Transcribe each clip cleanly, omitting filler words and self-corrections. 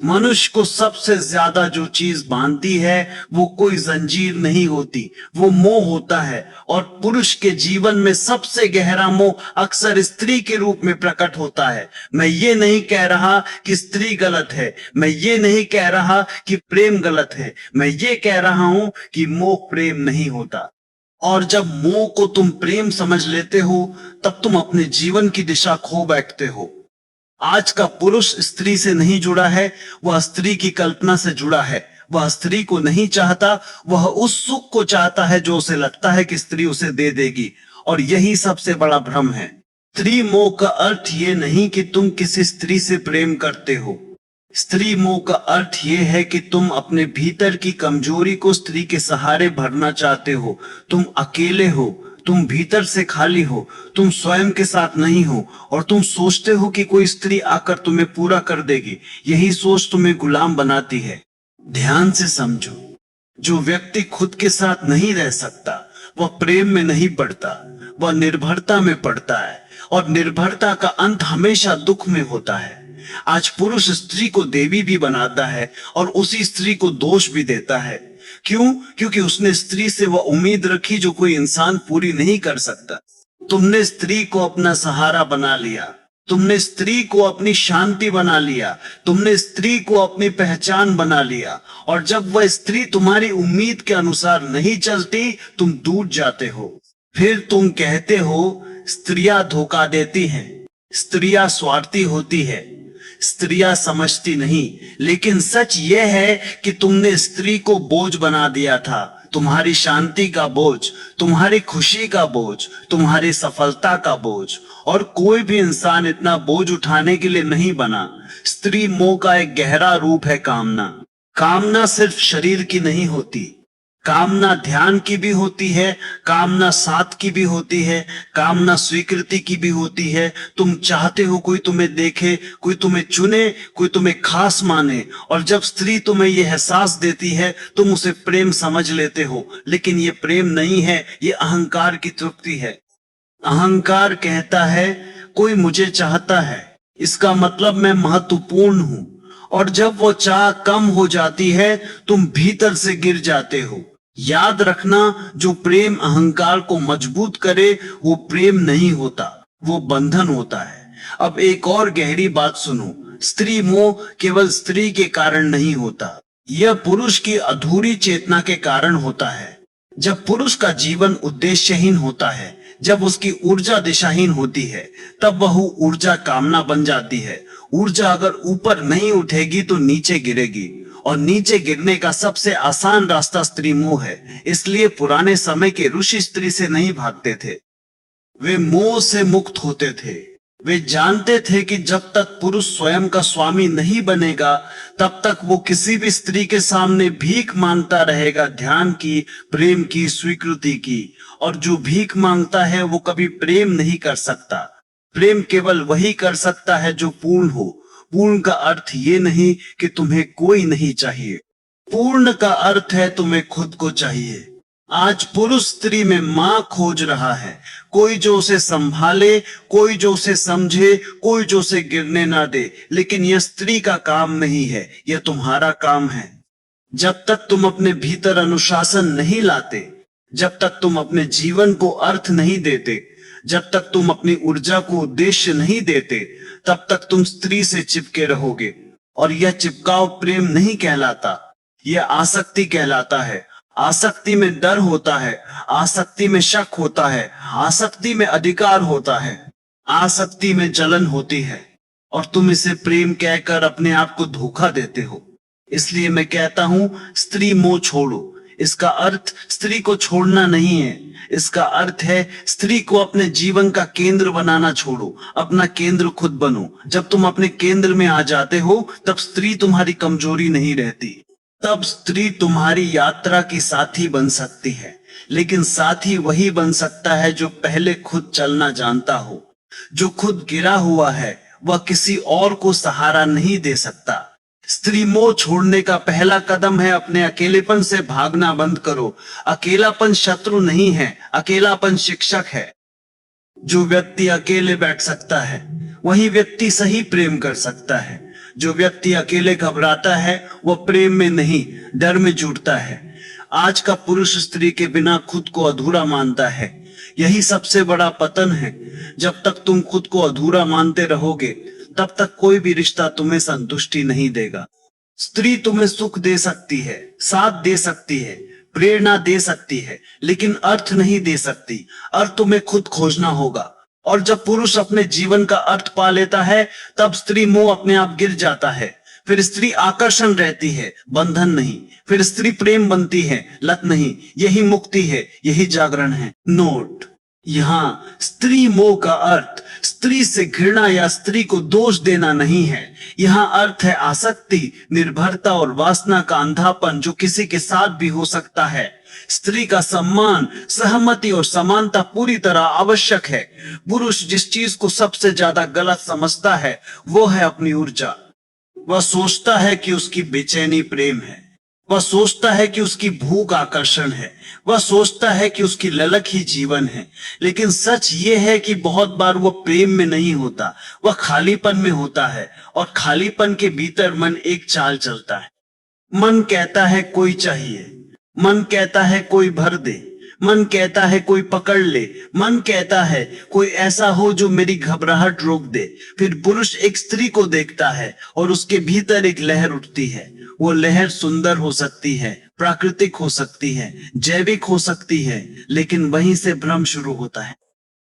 मनुष्य को सबसे ज्यादा जो चीज बांधती है वो कोई जंजीर नहीं होती, वो मोह होता है। और पुरुष के जीवन में सबसे गहरा मोह अक्सर स्त्री के रूप में प्रकट होता है। मैं ये नहीं कह रहा कि स्त्री गलत है, मैं ये नहीं कह रहा कि प्रेम गलत है, मैं ये कह रहा हूं कि मोह प्रेम नहीं होता। और जब मोह को तुम प्रेम समझ लेते हो तब तुम अपने जीवन की दिशा खो बैठते हो। आज का पुरुष स्त्री से नहीं जुड़ा है, वह स्त्री की कल्पना से जुड़ा है। वह स्त्री को नहीं चाहता, वह उस सुख को चाहता है जो उसे लगता है कि स्त्री उसे दे देगी। और यही सबसे बड़ा भ्रम है। स्त्री मोह का अर्थ ये नहीं कि तुम किसी स्त्री से प्रेम करते हो। स्त्री मोह का अर्थ ये है कि तुम अपने भीतर की कमजोरी को स्त्री के सहारे भरना चाहते हो। तुम अकेले हो, तुम भीतर से खाली हो, तुम स्वयं के साथ नहीं हो, और तुम सोचते हो कि कोई स्त्री आकर तुम्हें पूरा कर देगी। यही सोच तुम्हें गुलाम बनाती है। ध्यान से समझो, जो व्यक्ति खुद के साथ नहीं रह सकता वह प्रेम में नहीं पड़ता, वह निर्भरता में पड़ता है। और निर्भरता का अंत हमेशा दुख में होता है। आज पुरुष स्त्री को देवी भी बनाता है और उसी स्त्री को दोष भी देता है। क्यों? क्योंकि उसने स्त्री से वह उम्मीद रखी जो कोई इंसान पूरी नहीं कर सकता। तुमने स्त्री को अपना सहारा बना लिया, तुमने स्त्री को अपनी शांति बना लिया, तुमने स्त्री को अपनी पहचान बना लिया। और जब वह स्त्री तुम्हारी उम्मीद के अनुसार नहीं चलती, तुम टूट जाते हो। फिर तुम कहते हो स्त्रियां धोखा देती हैं, स्त्रियां स्वार्थी होती है, स्त्रियां समझती नहीं। लेकिन सच यह है कि तुमने स्त्री को बोझ बना दिया था। तुम्हारी शांति का बोझ, तुम्हारी खुशी का बोझ, तुम्हारी सफलता का बोझ। और कोई भी इंसान इतना बोझ उठाने के लिए नहीं बना। स्त्री मोह का एक गहरा रूप है कामना। कामना सिर्फ शरीर की नहीं होती, कामना ध्यान की भी होती है, कामना साथ की भी होती है, कामना स्वीकृति की भी होती है। तुम चाहते हो कोई तुम्हें देखे, कोई तुम्हें चुने, कोई तुम्हें खास माने। और जब स्त्री तुम्हें यह एहसास देती है तुम उसे प्रेम समझ लेते हो। लेकिन ये प्रेम नहीं है, ये अहंकार की तृप्ति है। अहंकार कहता है कोई मुझे चाहता है, इसका मतलब मैं महत्वपूर्ण हूं। और जब वो चाह कम हो जाती है तुम भीतर से गिर जाते हो। याद रखना, जो प्रेम अहंकार को मजबूत करे वो प्रेम नहीं होता, वो बंधन होता है। अब एक और गहरी बात सुनो, स्त्री मोह केवल स्त्री के कारण नहीं होता, यह पुरुष की अधूरी चेतना के कारण होता है। जब पुरुष का जीवन उद्देश्यहीन होता है, जब उसकी ऊर्जा दिशाहीन होती है, तब वह ऊर्जा कामना बन जाती है। ऊर्जा अगर ऊपर नहीं उठेगी तो नीचे गिरेगी, और नीचे गिरने का सबसे आसान रास्ता स्त्री मोह है। इसलिए पुराने समय के ऋषि स्त्री से नहीं भागते थे, वे मोह से मुक्त होते थे। वे जानते थे कि जब तक पुरुष स्वयं का स्वामी नहीं बनेगा तब तक वो किसी भी स्त्री के सामने भीख मांगता रहेगा, ध्यान की, प्रेम की, स्वीकृति की। और जो भीख मांगता है वो कभी प्रेम नहीं कर सकता। प्रेम केवल वही कर सकता है जो पूर्ण हो। पूर्ण का अर्थ ये नहीं कि तुम्हें कोई नहीं चाहिए, पूर्ण का अर्थ है तुम्हें खुद को चाहिए। आज पुरुष स्त्री में मां खोज रहा है, कोई जो उसे संभाले, कोई जो उसे समझे, कोई जो उसे गिरने ना दे। लेकिन यह स्त्री का काम नहीं है, यह तुम्हारा काम है। जब तक तुम अपने भीतर अनुशासन नहीं लाते, जब तक तुम अपने जीवन को अर्थ नहीं देते, जब तक तुम अपनी ऊर्जा को उद्देश्य नहीं देते, तब तक तुम स्त्री से चिपके रहोगे। और यह चिपकाव प्रेम नहीं कहलाता, यह आसक्ति कहलाता है। आसक्ति में डर होता है, आसक्ति में शक होता है, आसक्ति में अधिकार होता है, आसक्ति में जलन होती है। और तुम इसे प्रेम कहकर अपने आप को धोखा देते हो। इसलिए मैं कहता हूं स्त्री मोह छोड़ो। इसका अर्थ स्त्री को छोड़ना नहीं है, इसका अर्थ है स्त्री को अपने जीवन का केंद्र बनाना छोड़ो। अपना केंद्र खुद बनो। जब तुम अपने केंद्र में आ जाते हो तब स्त्री तुम्हारी कमजोरी नहीं रहती, तब स्त्री तुम्हारी यात्रा की साथी बन सकती है। लेकिन साथी वही बन सकता है जो पहले खुद चलना जानता हो। जो खुद गिरा हुआ है वह किसी और को सहारा नहीं दे सकता। स्त्री मोह छोड़ने का पहला कदम है अपने अकेलेपन से भागना बंद करो। अकेलापन शत्रु नहीं है, अकेलापन शिक्षक है। जो व्यक्ति अकेले बैठ सकता है वही व्यक्ति सही प्रेम कर सकता है। जो व्यक्ति अकेले घबराता है वह प्रेम में नहीं, डर में जुटता है। आज का पुरुष स्त्री के बिना खुद को अधूरा मानता है। यही सबसे बड़ा पतन है। जब तक तुम खुद को अधूरा मानते रहोगे, तब तक कोई भी रिश्ता तुम्हें संतुष्टि नहीं देगा। स्त्री तुम्हें सुख दे सकती है, साथ दे सकती है, प्रेरणा दे सकती है, लेकिन अर्थ नहीं दे सकती। अर्थ तुम्हें खुद खोजना होगा। और जब पुरुष अपने जीवन का अर्थ पा लेता है, तब स्त्री मोह अपने आप गिर जाता है। फिर स्त्री आकर्षण रहती है, बंधन नहीं। फिर स्त्री प्रेम बनती है, लत नहीं। यही मुक्ति है, यही जागरण है। नोट, यहाँ स्त्री मोह का अर्थ स्त्री से घृणा या स्त्री को दोष देना नहीं है। यहाँ अर्थ है आसक्ति, निर्भरता और वासना का अंधापन जो किसी के साथ भी हो सकता है। स्त्री का सम्मान, सहमति और समानता पूरी तरह आवश्यक है। पुरुष जिस चीज को सबसे ज्यादा गलत समझता है वो है अपनी ऊर्जा। वह सोचता है कि उसकी बेचैनी प्रेम है, वह सोचता है कि उसकी भूख आकर्षण है, वह सोचता है कि उसकी ललक ही जीवन है। लेकिन सच ये है कि बहुत बार वह प्रेम में नहीं होता, वह खालीपन में होता है। और खालीपन के भीतर मन एक चाल चलता है। मन कहता है कोई चाहिए, मन कहता है कोई भर दे, मन कहता है कोई पकड़ ले, मन कहता है कोई ऐसा हो जो मेरी घबराहट रोक दे। फिर पुरुष एक स्त्री को देखता है और उसके भीतर एक लहर उठती है। वो लहर सुंदर हो सकती है, प्राकृतिक हो सकती है, जैविक हो सकती है, लेकिन वहीं से भ्रम शुरू होता है।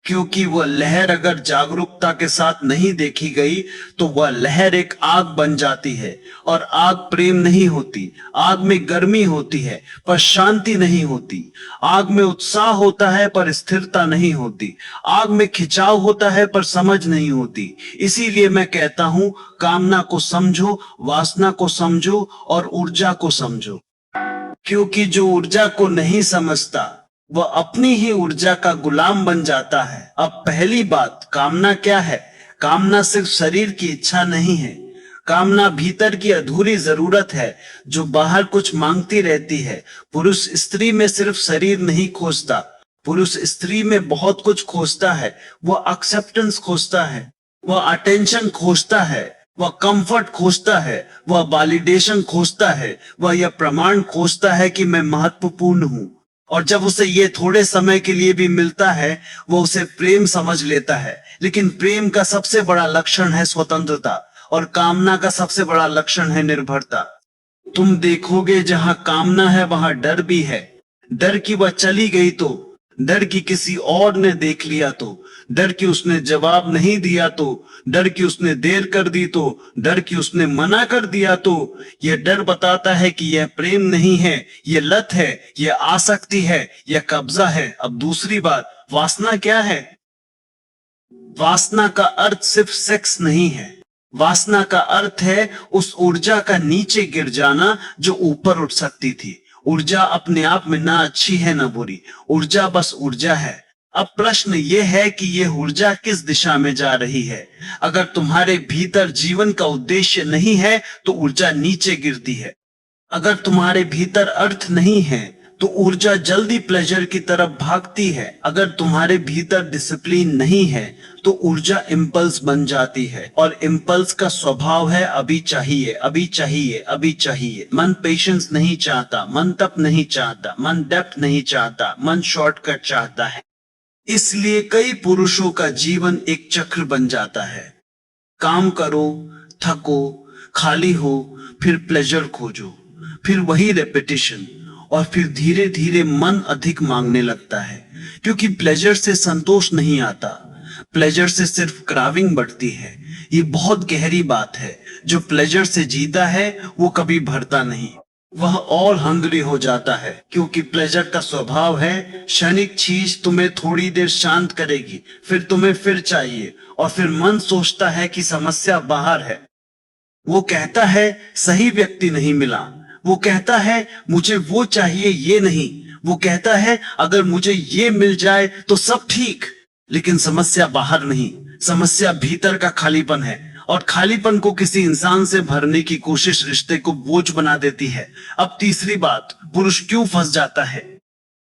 क्योंकि वह लहर अगर जागरूकता के साथ नहीं देखी गई तो वह लहर एक आग बन जाती है। और आग प्रेम नहीं होती। आग में गर्मी होती है पर शांति नहीं होती। आग में उत्साह होता है पर स्थिरता नहीं होती। आग में खिंचाव होता है पर समझ नहीं होती। इसीलिए मैं कहता हूं, कामना को समझो, वासना को समझो और ऊर्जा को समझो। क्योंकि जो ऊर्जा को नहीं समझता वह अपनी ही ऊर्जा का गुलाम बन जाता है। अब पहली बात, कामना क्या है? कामना सिर्फ शरीर की इच्छा नहीं है। कामना भीतर की अधूरी जरूरत है जो बाहर कुछ मांगती रहती है। पुरुष स्त्री में सिर्फ शरीर नहीं खोजता, पुरुष स्त्री में बहुत कुछ खोजता है। वह एक्सेप्टेंस खोजता है, वह अटेंशन खोजता है, वह कंफर्ट खोजता है, वह वैलिडेशन खोजता है, वह यह प्रमाण खोजता है कि मैं महत्वपूर्ण हूं। और जब उसे ये थोड़े समय के लिए भी मिलता है, वो उसे प्रेम समझ लेता है। लेकिन प्रेम का सबसे बड़ा लक्षण है स्वतंत्रता और कामना का सबसे बड़ा लक्षण है निर्भरता। तुम देखोगे जहां कामना है वहां डर भी है। डर की वह चली गई तो, डर की किसी और ने देख लिया तो, डर की उसने जवाब नहीं दिया तो, डर की उसने देर कर दी तो, डर की उसने मना कर दिया तो। यह डर बताता है कि यह प्रेम नहीं है, यह लत है, यह आसक्ति है, यह कब्जा है। अब दूसरी बात, वासना क्या है? वासना का अर्थ सिर्फ सेक्स नहीं है। वासना का अर्थ है उस ऊर्जा का नीचे गिर जाना जो ऊपर उठ सकती थी। ऊर्जा अपने आप में ना अच्छी है ना बुरी, ऊर्जा बस ऊर्जा है। अब प्रश्न ये है कि ये ऊर्जा किस दिशा में जा रही है। अगर तुम्हारे भीतर जीवन का उद्देश्य नहीं है तो ऊर्जा नीचे गिरती है। अगर तुम्हारे भीतर अर्थ नहीं है तो ऊर्जा जल्दी प्लेजर की तरफ भागती है। अगर तुम्हारे भीतर डिसिप्लिन नहीं है तो ऊर्जा इंपल्स बन जाती है। और इंपल्स का स्वभाव है अभी चाहिए, अभी चाहिए, अभी चाहिए। मन पेशेंस नहीं चाहता, मन तप नहीं चाहता, मन डेप्थ नहीं चाहता, मन शॉर्टकट चाहता है। इसलिए कई पुरुषों का जीवन एक चक्र बन जाता है। काम करो, थको, खाली हो, फिर प्लेजर खोजो, फिर वही रेपिटेशन। और फिर धीरे धीरे मन अधिक मांगने लगता है, क्योंकि प्लेजर से संतोष नहीं आता, प्लेजर से सिर्फ क्राविंग बढ़ती है। ये बहुत गहरी बात है। जो प्लेजर से जीता है वो कभी भरता नहीं, वह और हंग्री हो जाता है। क्योंकि प्लेजर का स्वभाव है क्षणिक चीज तुम्हें थोड़ी देर शांत करेगी, फिर तुम्हें फिर चाहिए। और फिर मन सोचता है कि समस्या बाहर है। वो कहता है सही व्यक्ति नहीं मिला, वो कहता है मुझे वो चाहिए ये नहीं, वो कहता है अगर मुझे ये मिल जाए तो सब ठीक। लेकिन समस्या बाहर नहीं, समस्या भीतर का खालीपन है। और खालीपन को किसी इंसान से भरने की कोशिश रिश्ते को बोझ बना देती है। अब तीसरी बात, पुरुष क्यों फंस जाता है?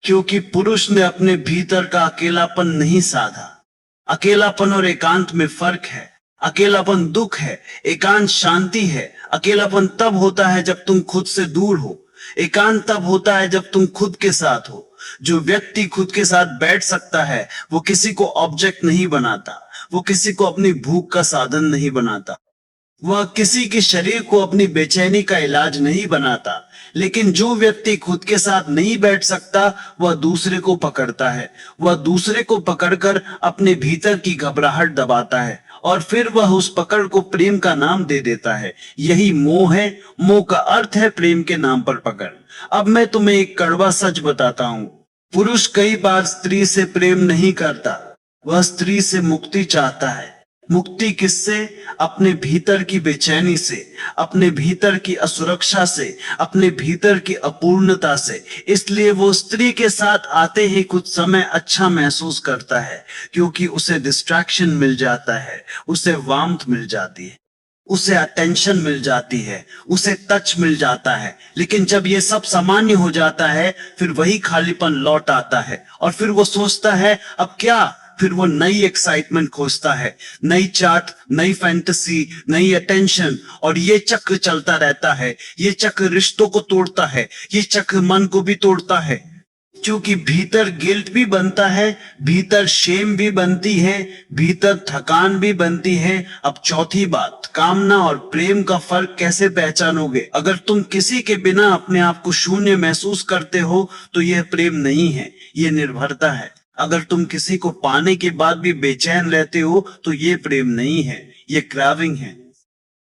क्योंकि पुरुष ने अपने भीतर का अकेलापन नहीं साधा। अकेलापन और एकांत में फर्क है। अकेलापन दुख है, एकांत शांति है। अकेलापन तब होता है जब तुम खुद से दूर हो। एकांत तब होता है जब तुम खुद के साथ हो। जो व्यक्ति खुद के साथ बैठ सकता है वो किसी को ऑब्जेक्ट नहीं बनाता, वो किसी को अपनी भूख का साधन नहीं बनाता, वह किसी के शरीर को अपनी बेचैनी का इलाज नहीं बनाता। लेकिन जो व्यक्ति खुद के साथ नहीं बैठ सकता वह दूसरे को पकड़ता है, वह दूसरे को पकड़कर अपने भीतर की घबराहट दबाता है और फिर वह उस पकड़ को प्रेम का नाम दे देता है। यही मोह है। मोह का अर्थ है प्रेम के नाम पर पकड़। अब मैं तुम्हें एक कड़वा सच बताता हूँ। पुरुष कई बार स्त्री से प्रेम नहीं करता, वह स्त्री से मुक्ति चाहता है। मुक्ति किससे? अपने भीतर की बेचैनी से, अपने भीतर की असुरक्षा से, अपने भीतर की अपूर्णता से। इसलिए वो स्त्री के साथ आते ही कुछ समय अच्छा महसूस करता है, क्योंकि उसे डिस्ट्रैक्शन मिल जाता है, उसे वार्मथ मिल जाती है, उसे अटेंशन मिल जाती है, उसे टच मिल जाता है। लेकिन जब ये सब सामान्य हो जाता है फिर वही खालीपन लौट आता है और फिर वो सोचता है अब क्या? फिर वो नई एक्साइटमेंट खोजता है, नई चाट, नई फैंटेसी, नई अटेंशन, और ये चक्र चलता रहता है। ये चक्र रिश्तों को तोड़ता है, ये चक्र मन को भी तोड़ता है, क्योंकि भीतर गिल्ट भी बनता है, भीतर शेम भी बनती है, भीतर थकान भी बनती है। अब चौथी बात, कामना और प्रेम का फर्क कैसे पहचानोगे? अगर तुम किसी के बिना अपने आप को शून्य महसूस करते हो तो यह प्रेम नहीं है, यह निर्भरता है। अगर तुम किसी को पाने के बाद भी बेचैन रहते हो तो ये प्रेम नहीं है, ये क्राविंग है।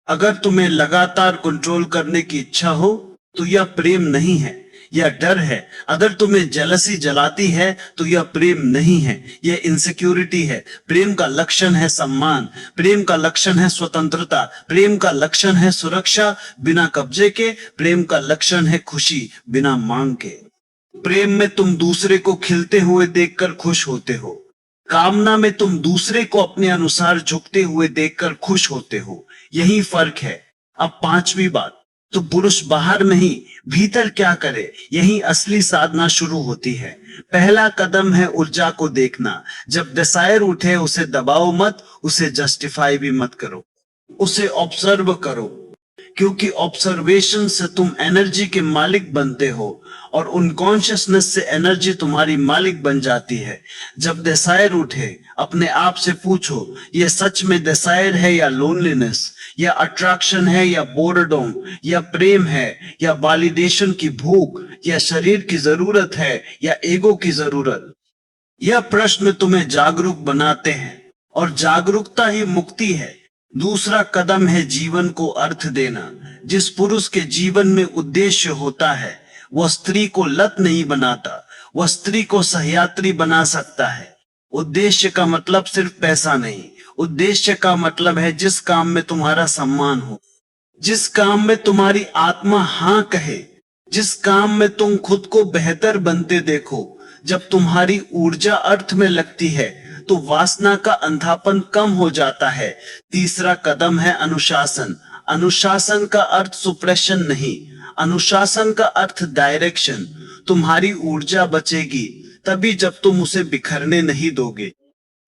अगर तुम्हें लगातार कंट्रोल करने की इच्छा हो तो यह प्रेम नहीं है, यह डर है। अगर तुम्हें जेलसी जलाती है तो यह प्रेम नहीं है, यह इनसिक्योरिटी है। प्रेम का लक्षण है सम्मान, प्रेम का लक्षण है स्वतंत्रता, प्रेम का लक्षण है सुरक्षा बिना कब्जे के, प्रेम का लक्षण है खुशी बिना मांग के। प्रेम में तुम दूसरे को खिलते हुए देखकर खुश होते हो, कामना में तुम दूसरे को अपने अनुसार झुकते हुए देखकर खुश होते हो। यही फर्क है। अब पांचवी बात, तो पुरुष बाहर नहीं भीतर क्या करे, यही असली साधना शुरू होती है। पहला कदम है ऊर्जा को देखना। जब डिजायर उठे उसे दबाओ मत, उसे जस्टिफाई भी मत करो, उसे ऑब्जर्व करो, क्योंकि ऑब्जर्वेशन से तुम एनर्जी के मालिक बनते हो और उनकॉन्शियसनेस से एनर्जी तुम्हारी मालिक बन जाती है। जब डिजायर उठे अपने आप से पूछो, ये सच में डिजायर है या लोनलीनेस, या अट्रैक्शन है या बोर्डम, या प्रेम है या वैलिडेशन की भूख, या शरीर की जरूरत है या ईगो की जरूरत? यह प्रश्न तुम्हें जागरूक बनाते हैं और जागरूकता ही मुक्ति है। दूसरा कदम है जीवन को अर्थ देना। जिस पुरुष के जीवन में उद्देश्य होता है वह स्त्री को लत नहीं बनाता, वह स्त्री को सहयात्री बना सकता है। उद्देश्य का मतलब सिर्फ पैसा नहीं, उद्देश्य का मतलब है जिस काम में तुम्हारा सम्मान हो, जिस काम में तुम्हारी आत्मा हाँ कहे, जिस काम में तुम खुद को बेहतर बनते देखो। जब तुम्हारी ऊर्जा अर्थ में लगती है तो वासना का अंधापन कम हो जाता है। तीसरा कदम है अनुशासन। अनुशासन का अर्थ सुप्रेशन नहीं, अनुशासन का अर्थ डायरेक्शन। तुम्हारी ऊर्जा बचेगी तभी जब तुम उसे बिखरने नहीं दोगे।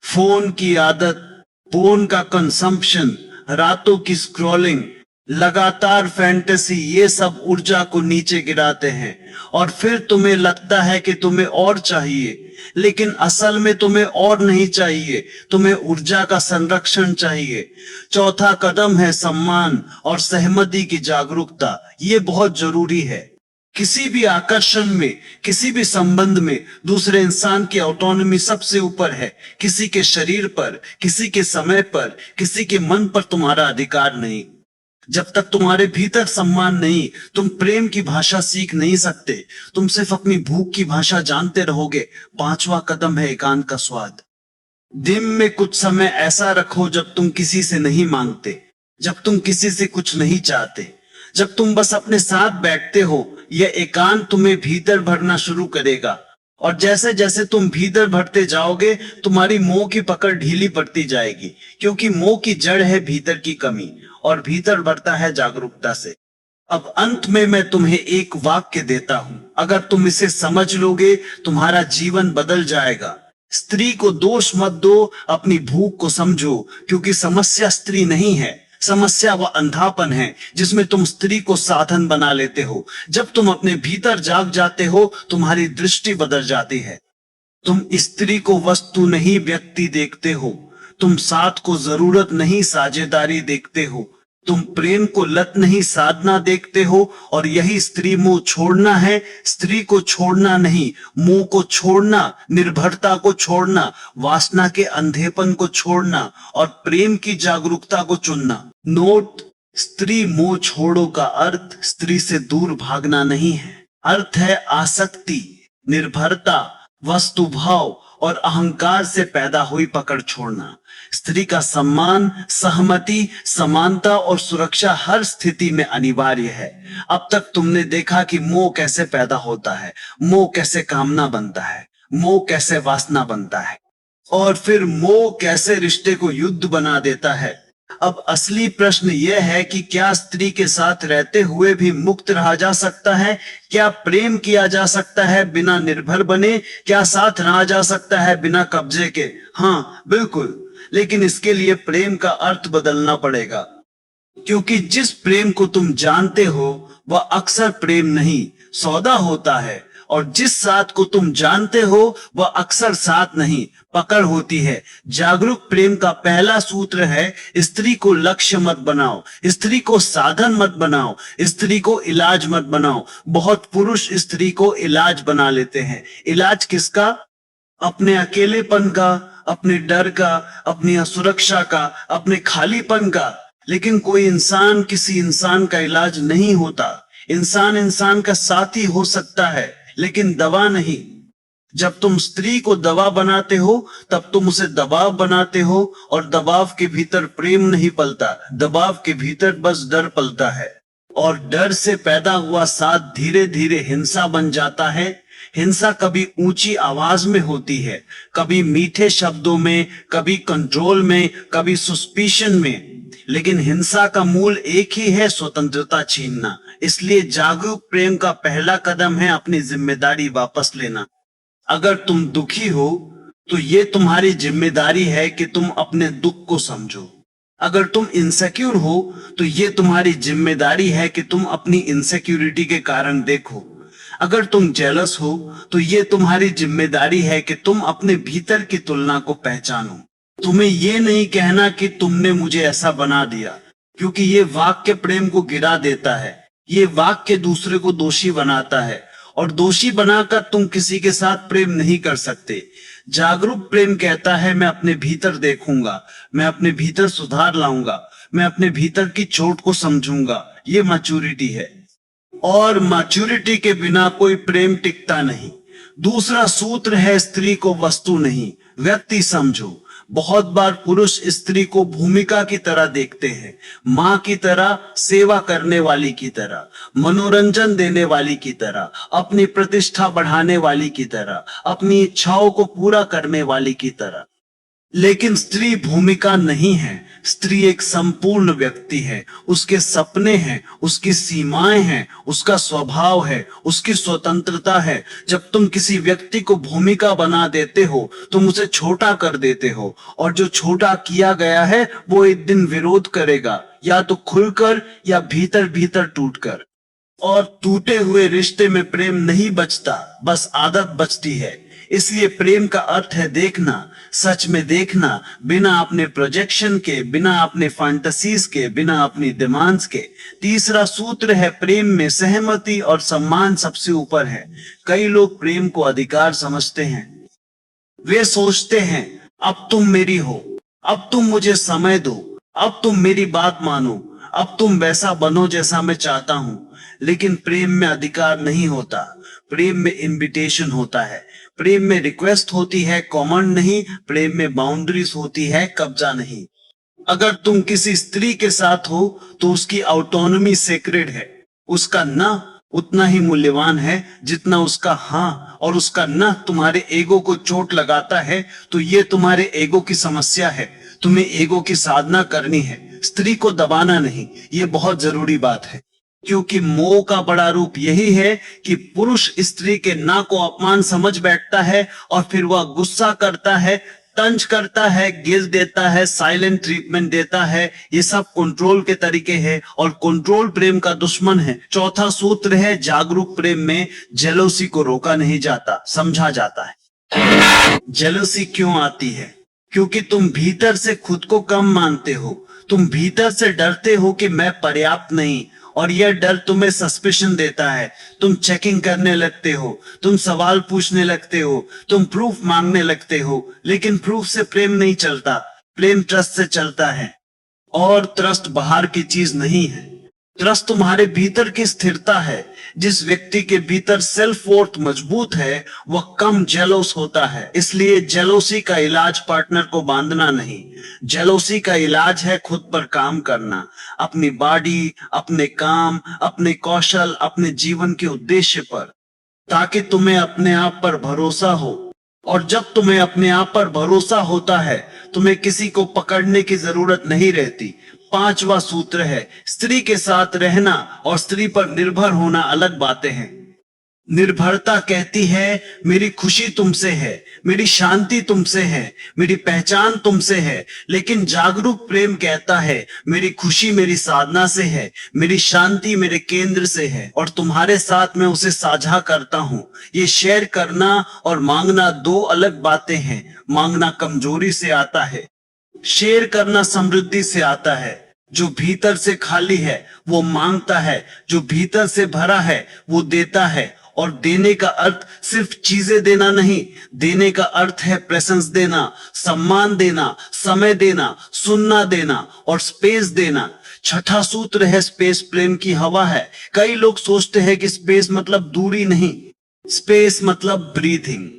फोन की आदत, फोन का कंजम्पशन, रातों की स्क्रॉलिंग, लगातार फैंटेसी, ये सब ऊर्जा को नीचे गिराते हैं और फिर तुम्हें लगता है कि तुम्हें और चाहिए, लेकिन असल में तुम्हें और नहीं चाहिए, तुम्हें ऊर्जा का संरक्षण चाहिए। चौथा कदम है सम्मान और सहमति की जागरूकता। ये बहुत जरूरी है। किसी भी आकर्षण में, किसी भी संबंध में दूसरे इंसान की ऑटोनॉमी सबसे ऊपर है। किसी के शरीर पर, किसी के समय पर, किसी के मन पर तुम्हारा अधिकार नहीं। जब तक तुम्हारे भीतर सम्मान नहीं तुम प्रेम की भाषा सीख नहीं सकते, तुम सिर्फ अपनी भूख की भाषा जानते रहोगे। पांचवा कदम है एकांत का स्वाद। दिन में कुछ समय ऐसा रखो जब तुम किसी से नहीं मांगते, जब तुम किसी से कुछ नहीं चाहते, जब तुम बस अपने साथ बैठते हो। यह एकांत तुम्हें भीतर भरना शुरू करेगा और जैसे जैसे तुम भीतर भरते जाओगे तुम्हारी मोह की पकड़ ढीली पड़ती जाएगी, क्योंकि मोह की जड़ है भीतर की कमी और भीतर बढ़ता है जागरूकता से। अब अंत में मैं तुम्हें एक वाक्य देता हूं, अगर तुम इसे समझ लोगे तुम्हारा जीवन बदल जाएगा। स्त्री को दोष मत दो, अपनी भूख को समझो, क्योंकि समस्या स्त्री नहीं है, समस्या वह अंधापन है जिसमें तुम स्त्री को साधन बना लेते हो। जब तुम अपने भीतर जाग जाते हो, तुम्हारी दृष्टि बदल जाती है। तुम स्त्री को वस्तु नहीं व्यक्ति देखते हो, तुम साथ को जरूरत नहीं साझेदारी देखते हो, तुम प्रेम को लत नहीं साधना देखते हो। और यही स्त्री मोह छोड़ना है, स्त्री को छोड़ना नहीं, मोह को छोड़ना, निर्भरता को छोड़ना, वासना के अंधेपन को छोड़ना और प्रेम की जागरूकता को चुनना। नोट, स्त्री मोह छोड़ो का अर्थ स्त्री से दूर भागना नहीं है, अर्थ है आसक्ति, निर्भरता, वस्तु भाव और अहंकार से पैदा हुई पकड़ छोड़ना। स्त्री का सम्मान, सहमति, समानता और सुरक्षा हर स्थिति में अनिवार्य है। अब तक तुमने देखा कि मोह कैसे पैदा होता है, मोह कैसे कामना बनता है, मोह कैसे वासना बनता है, और फिर मोह कैसे रिश्ते को युद्ध बना देता है। अब असली प्रश्न यह है कि क्या स्त्री के साथ रहते हुए भी मुक्त रहा जा सकता है? क्या प्रेम किया जा सकता है बिना निर्भर बने? क्या साथ रहा जा सकता है बिना कब्जे के? हाँ, बिल्कुल, लेकिन इसके लिए प्रेम का अर्थ बदलना पड़ेगा, क्योंकि जिस प्रेम को तुम जानते हो वह अक्सर प्रेम नहीं, सौदा होता है, और जिस साथ को तुम जानते हो वह अक्सर साथ नहीं, पकड़ होती है। जागरूक प्रेम का पहला सूत्र है, स्त्री को लक्ष्य मत बनाओ, स्त्री को साधन मत बनाओ, स्त्री को इलाज मत बनाओ। बहुत पुरुष स्त्री को इलाज बना लेते हैं। इलाज किसका? अपने अकेलेपन का, अपने डर का, अपनी असुरक्षा का, अपने खालीपन का। लेकिन कोई इंसान किसी इंसान का इलाज नहीं होता। इंसान इंसान का साथी हो सकता है, लेकिन दवा नहीं। जब तुम स्त्री को दवा बनाते हो तब तुम उसे दबाव बनाते हो, और दबाव के भीतर प्रेम नहीं पलता, दबाव के भीतर बस डर पलता है। और डर से पैदा हुआ साथ धीरे धीरे हिंसा बन जाता है। हिंसा कभी ऊंची आवाज में होती है, कभी मीठे शब्दों में, कभी कंट्रोल में, कभी सस्पिशन में, लेकिन हिंसा का मूल एक ही है, स्वतंत्रता छीनना। इसलिए जागरूक प्रेम का पहला कदम है अपनी जिम्मेदारी वापस लेना। अगर तुम दुखी हो तो ये तुम्हारी जिम्मेदारी है कि तुम अपने दुख को समझो। अगर तुम इनसिक्योर हो तो ये तुम्हारी जिम्मेदारी है कि तुम अपनी इनसिक्योरिटी के कारण देखो। अगर तुम जेलस हो तो ये तुम्हारी जिम्मेदारी है कि तुम अपने भीतर की तुलना को पहचानो। तुम्हें ये नहीं कहना कि तुमने मुझे ऐसा बना दिया, क्योंकि ये वाक्य प्रेम को गिरा देता है। ये वाक्य दूसरे को दोषी बनाता है, और दोषी बनाकर तुम किसी के साथ प्रेम नहीं कर सकते। जागरूक प्रेम कहता है, मैं अपने भीतर देखूंगा, मैं अपने भीतर सुधार लाऊंगा, मैं अपने भीतर की चोट को समझूंगा। ये मैच्योरिटी है, और मैच्योरिटी के बिना कोई प्रेम टिकता नहीं। दूसरा सूत्र है, स्त्री को वस्तु नहीं व्यक्ति समझो। बहुत बार पुरुष स्त्री को भूमिका की तरह देखते हैं, माँ की तरह, सेवा करने वाली की तरह, मनोरंजन देने वाली की तरह, अपनी प्रतिष्ठा बढ़ाने वाली की तरह, अपनी इच्छाओं को पूरा करने वाली की तरह। लेकिन स्त्री भूमिका नहीं है, स्त्री एक संपूर्ण व्यक्ति है। उसके सपने हैं, उसकी सीमाएं हैं, उसका स्वभाव है, उसकी स्वतंत्रता है। जब तुम किसी व्यक्ति को भूमिका बना देते हो, तुम उसे छोटा कर देते हो, और जो छोटा किया गया है वो एक दिन विरोध करेगा, या तो खुलकर या भीतर भीतर टूटकर। और टूटे हुए रिश्ते में प्रेम नहीं बचता, बस आदत बचती है। इसलिए प्रेम का अर्थ है देखना, सच में देखना, बिना अपने प्रोजेक्शन के, बिना अपने फैंटेसीज के, बिना अपनी डिमांड्स के। तीसरा सूत्र है, प्रेम में सहमति और सम्मान सबसे ऊपर है। कई लोग प्रेम को अधिकार समझते हैं। वे सोचते हैं, अब तुम मेरी हो, अब तुम मुझे समय दो, अब तुम मेरी बात मानो, अब तुम वैसा बनो जैसा मैं चाहता हूं। लेकिन प्रेम में अधिकार नहीं होता, प्रेम में इनविटेशन होता है। प्रेम में रिक्वेस्ट होती है, कमांड नहीं। प्रेम में बाउंड्रीज होती है, कब्जा नहीं। अगर तुम किसी स्त्री के साथ हो तो उसकी ऑटोनॉमी सेक्रेड है। उसका ना उतना ही मूल्यवान है जितना उसका हाँ, और उसका ना तुम्हारे ईगो को चोट लगाता है तो ये तुम्हारे ईगो की समस्या है। तुम्हें ईगो की साधना करनी है, स्त्री को दबाना नहीं। ये बहुत जरूरी बात है। क्योंकि मोह का बड़ा रूप यही है कि पुरुष स्त्री के ना को अपमान समझ बैठता है और फिर वह गुस्सा करता है, तंज करता है, गिर देता है, साइलेंट ट्रीटमेंट देता है। ये सब कंट्रोल के तरीके हैं और कंट्रोल प्रेम का दुश्मन है। चौथा सूत्र है, जागरूक प्रेम में जेलोसी को रोका नहीं जाता, समझा जाता है। जेलोसी क्यों आती है? क्योंकि तुम भीतर से खुद को कम मानते हो, तुम भीतर से डरते हो कि मैं पर्याप्त नहीं, और यह डर तुम्हें सस्पेशन देता है। तुम चेकिंग करने लगते हो, तुम सवाल पूछने लगते हो, तुम प्रूफ मांगने लगते हो, लेकिन प्रूफ से प्रेम नहीं चलता, प्रेम ट्रस्ट से चलता है। और ट्रस्ट बाहर की चीज नहीं है, ट्रस्ट तुम्हारे भीतर की स्थिरता है। जिस व्यक्ति के भीतर सेल्फ वर्थ मजबूत है वह कम जेलोस होता है। इसलिए जेलोसी का इलाज पार्टनर को बांधना नहीं, जेलोसी का इलाज है खुद पर काम करना, अपनी बॉडी, अपने काम, अपने कौशल, अपने जीवन के उद्देश्य पर, ताकि तुम्हें अपने आप पर भरोसा हो। और जब तुम्हें अपने आप पर भरोसा होता है, तुम्हें किसी को पकड़ने की जरूरत नहीं रहती। पांचवा सूत्र है, स्त्री के साथ रहना और स्त्री पर निर्भर होना अलग बातें हैं। निर्भरता कहती है मेरी खुशी तुमसे है, मेरी शांति तुमसे है, मेरी पहचान तुमसे है। लेकिन जागरूक प्रेम कहता है मेरी खुशी मेरी साधना से है, मेरी शांति मेरे केंद्र से है, और तुम्हारे साथ मैं उसे साझा करता हूँ। ये शेयर करना और मांगना दो अलग बातें हैं। मांगना कमजोरी से आता है, शेयर करना समृद्धि से आता है। जो भीतर से खाली है वो मांगता है, जो भीतर से भरा है वो देता है। और देने का अर्थ सिर्फ चीजें देना नहीं, देने का अर्थ है प्रेजेंस देना, सम्मान देना, समय देना, सुनना देना और स्पेस देना। छठा सूत्र है, स्पेस प्रेम की हवा है। कई लोग सोचते हैं कि स्पेस मतलब दूरी नहीं, स्पेस मतलब ब्रीथिंग,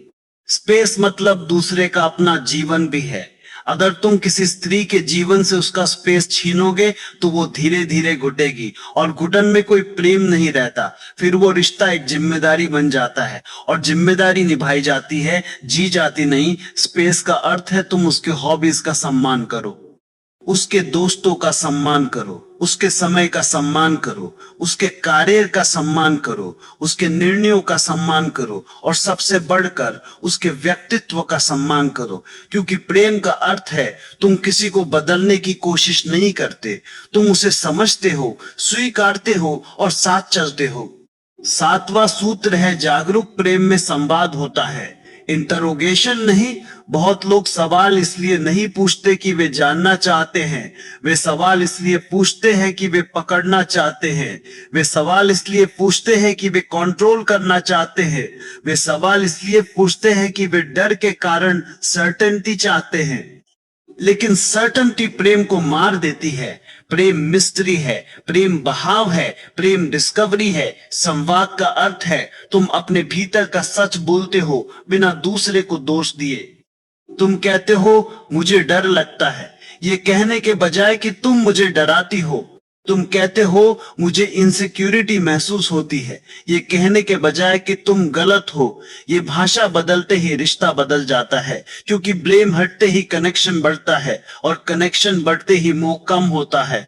स्पेस मतलब दूसरे का अपना जीवन भी है। अगर तुम किसी स्त्री के जीवन से उसका स्पेस छीनोगे तो वो धीरे धीरे घुटेगी, और घुटन में कोई प्रेम नहीं रहता। फिर वो रिश्ता एक जिम्मेदारी बन जाता है, और जिम्मेदारी निभाई जाती है, जी जाती नहीं। स्पेस का अर्थ है तुम उसके हॉबीज का सम्मान करो, उसके दोस्तों का सम्मान करो, उसके समय का सम्मान करो, उसके कार्य का सम्मान करो, उसके निर्णयों का सम्मान करो, और सबसे बढ़कर उसके व्यक्तित्व का सम्मान करो। क्योंकि प्रेम का अर्थ है तुम किसी को बदलने की कोशिश नहीं करते, तुम उसे समझते हो, स्वीकारते हो और साथ चलते हो। सातवां सूत्र है, जागरूक प्रेम में संवाद होता है, इंटरोगेशन नहीं। बहुत लोग सवाल इसलिए नहीं पूछते कि वे जानना चाहते हैं, वे सवाल इसलिए पूछते हैं कि वे पकड़ना चाहते हैं, वे सवाल इसलिए पूछते हैं कि वे कंट्रोल करना चाहते हैं, वे सवाल इसलिए पूछते हैं कि वे डर के कारण सर्टेनिटी चाहते हैं। लेकिन सर्टेनिटी प्रेम को मार देती है। प्रेम मिस्ट्री है, प्रेम बहाव है, प्रेम डिस्कवरी है। संवाद का अर्थ है तुम अपने भीतर का सच बोलते हो बिना दूसरे को दोष दिए। तुम कहते हो मुझे डर लगता है, ये कहने के बजाय कि तुम मुझे डराती हो। तुम कहते हो मुझे इनसिक्योरिटी महसूस होती है, ये कहने के बजाय कि तुम गलत हो। ये भाषा बदलते ही रिश्ता बदल जाता है, क्योंकि ब्लेम हटते ही कनेक्शन बढ़ता है, और कनेक्शन बढ़ते ही मोह कम होता है।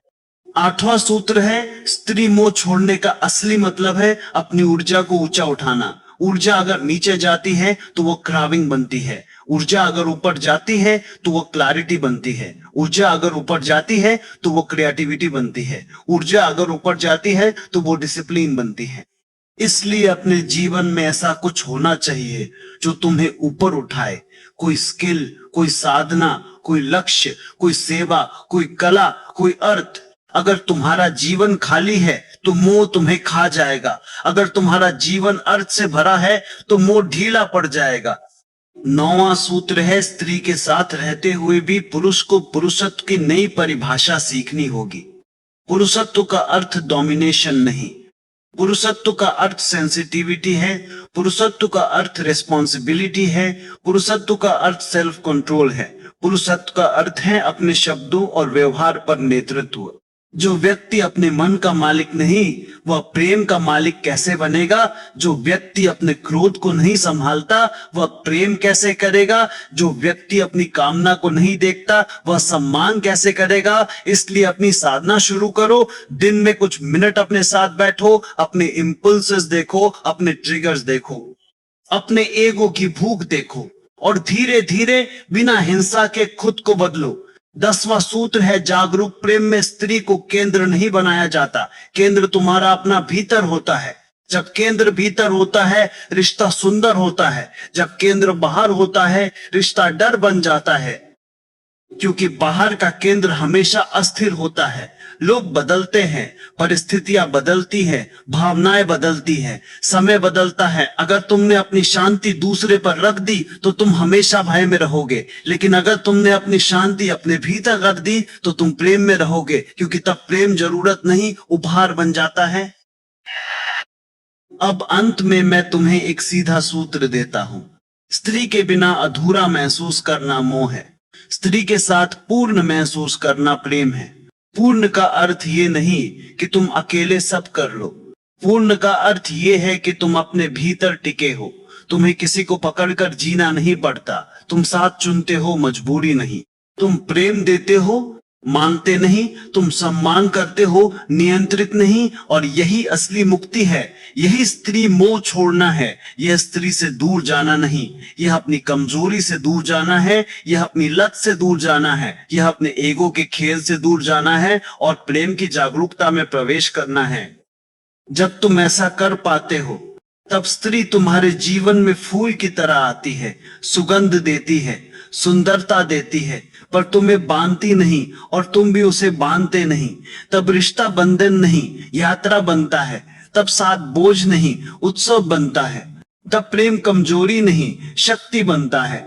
आठवां सूत्र है, स्त्री मोह छोड़ने का असली मतलब है अपनी ऊर्जा को ऊंचा उठाना। ऊर्जा अगर नीचे जाती है तो वो क्राविंग बनती है, ऊर्जा अगर ऊपर जाती है तो वो क्लैरिटी बनती है, ऊर्जा अगर ऊपर जाती है तो वो क्रिएटिविटी बनती है, ऊर्जा अगर ऊपर जाती है तो वो डिसिप्लिन बनती है। इसलिए अपने जीवन में ऐसा कुछ होना चाहिए जो तुम्हें ऊपर उठाए। कोई स्किल, कोई साधना, कोई लक्ष्य, कोई सेवा, कोई कला, कोई अर्थ। अगर तुम्हारा जीवन खाली है तो मोह तुम्हें खा जाएगा, अगर तुम्हारा जीवन अर्थ से भरा है तो मोह ढीला पड़ जाएगा। नौवां सूत्र है, स्त्री के साथ रहते हुए भी पुरुष को पुरुषत्व की नई परिभाषा सीखनी होगी। पुरुषत्व का अर्थ डोमिनेशन नहीं, पुरुषत्व का अर्थ सेंसिटिविटी है, पुरुषत्व का अर्थ रिस्पॉन्सिबिलिटी है, पुरुषत्व का अर्थ सेल्फ कंट्रोल है, पुरुषत्व का अर्थ है अपने शब्दों और व्यवहार पर नेतृत्व। जो व्यक्ति अपने मन का मालिक नहीं, वह प्रेम का मालिक कैसे बनेगा? जो व्यक्ति अपने क्रोध को नहीं संभालता, वह प्रेम कैसे करेगा? जो व्यक्ति अपनी कामना को नहीं देखता, वह सम्मान कैसे करेगा? इसलिए अपनी साधना शुरू करो। दिन में कुछ मिनट अपने साथ बैठो, अपने इंपल्सेस देखो, अपने ट्रिगर्स देखो, अपने ईगो की भूख देखो और धीरे धीरे बिना हिंसा के खुद को बदलो। 10वां सूत्र है, जागरूक प्रेम में स्त्री को केंद्र नहीं बनाया जाता। केंद्र तुम्हारा अपना भीतर होता है। जब केंद्र भीतर होता है, रिश्ता सुंदर होता है। जब केंद्र बाहर होता है, रिश्ता डर बन जाता है, क्योंकि बाहर का केंद्र हमेशा अस्थिर होता है। लोग बदलते हैं, परिस्थितियां बदलती हैं, भावनाएं बदलती हैं, समय बदलता है। अगर तुमने अपनी शांति दूसरे पर रख दी तो तुम हमेशा भय में रहोगे, लेकिन अगर तुमने अपनी शांति अपने भीतर रख दी तो तुम प्रेम में रहोगे, क्योंकि तब प्रेम जरूरत नहीं, उपहार बन जाता है। अब अंत में मैं तुम्हें एक सीधा सूत्र देता हूं। स्त्री के बिना अधूरा महसूस करना मोह है। स्त्री के साथ पूर्ण महसूस करना प्रेम है। पूर्ण का अर्थ ये नहीं कि तुम अकेले सब कर लो। पूर्ण का अर्थ ये है कि तुम अपने भीतर टिके हो। तुम्हें किसी को पकड़कर जीना नहीं पड़ता। तुम साथ चुनते हो, मजबूरी नहीं। तुम प्रेम देते हो, मांगते नहीं। तुम सम्मान करते हो, नियंत्रित नहीं। और यही असली मुक्ति है। यही स्त्री मोह छोड़ना है। यह स्त्री से दूर जाना नहीं, यह अपनी कमजोरी से दूर जाना है, यह अपनी लत से दूर जाना है, यह अपने ईगो के खेल से दूर जाना है और प्रेम की जागरूकता में प्रवेश करना है। जब तुम ऐसा कर पाते हो, तब स्त्री तुम्हारे जीवन में फूल की तरह आती है, सुगंध देती है, सुंदरता देती है, पर तुम्हें बांधती नहीं और तुम भी उसे बांधते नहीं। तब रिश्ता बंधन नहीं, यात्रा बनता है। तब साथ बोझ नहीं, उत्सव बनता है। तब प्रेम कमजोरी नहीं, शक्ति बनता है।